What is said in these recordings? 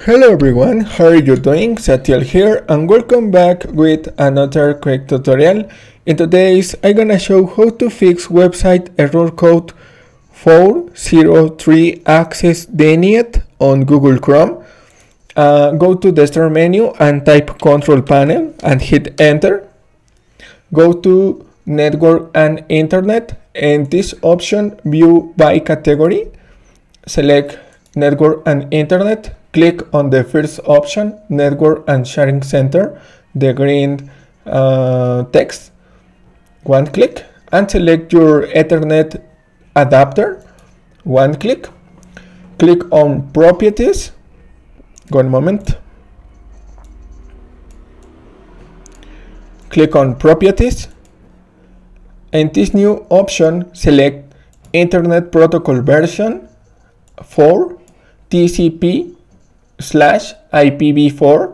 Hello everyone, how are you doing? Satiel here and welcome back with another quick tutorial. In today's I'm gonna show how to fix website error code 403 access denied on Google Chrome. Go to the start menu and type control panel and hit enter. Go to network and internet and this option view by category. Select network and internet. Click on the first option, Network and Sharing Center, the green text. One click and select your Ethernet adapter. One click. Click on Properties. One moment. Click on Properties. In this new option, select Internet Protocol version 4 TCP/IPv4,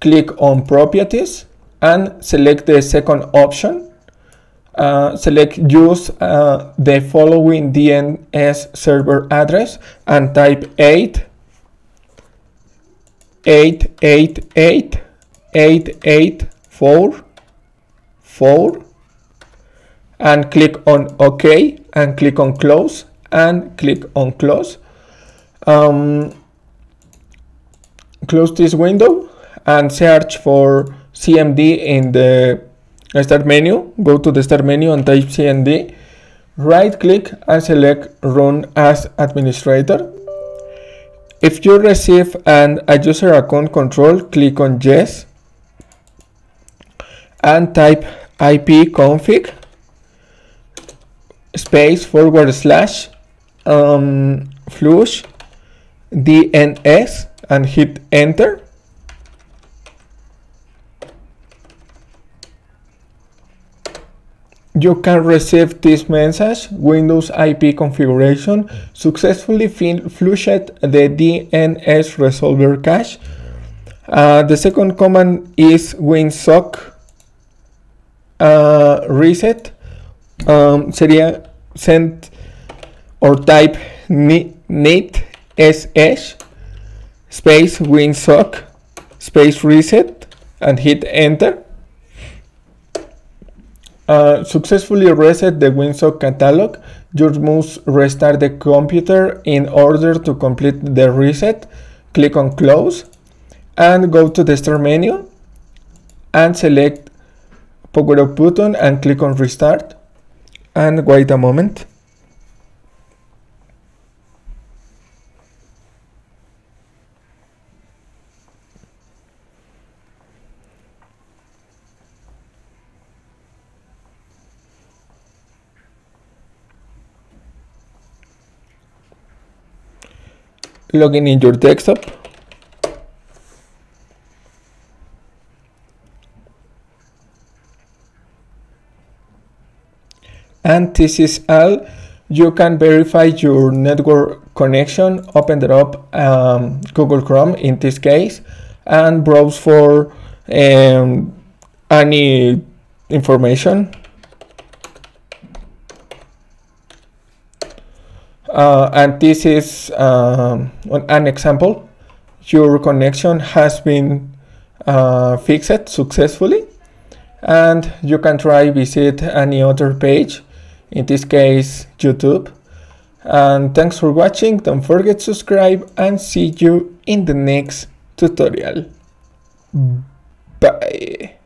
click on Properties and select the second option. Select use the following DNS server address and type 8.8.8.8.8.4 and click on OK and click on Close and click on Close. Close this window and search for CMD in the start menu. Go to the start menu and type CMD. Right click and select Run as Administrator. If you receive a user account control, click on Yes and type ipconfig space / flush DNS and hit enter. You can receive this message: Windows IP configuration successfully flushed the DNS resolver cache. The second command is ⴡ reset. Sería send or type net sh space ⴡ space reset and hit enter. Successfully reset the ⴡ catalog. You must restart the computer in order to complete the reset. Click on Close and go to the start menu and select Power Up button and click on Restart and wait a moment. Login in your desktop. And this is all. You can verify your network connection, open it up Google Chrome in this case, and browse for any information. And this is an example. Your connection has been fixed successfully, and you can try visit any other page, in this case YouTube. And thanks for watching. Don't forget to subscribe and see you in the next tutorial. Bye.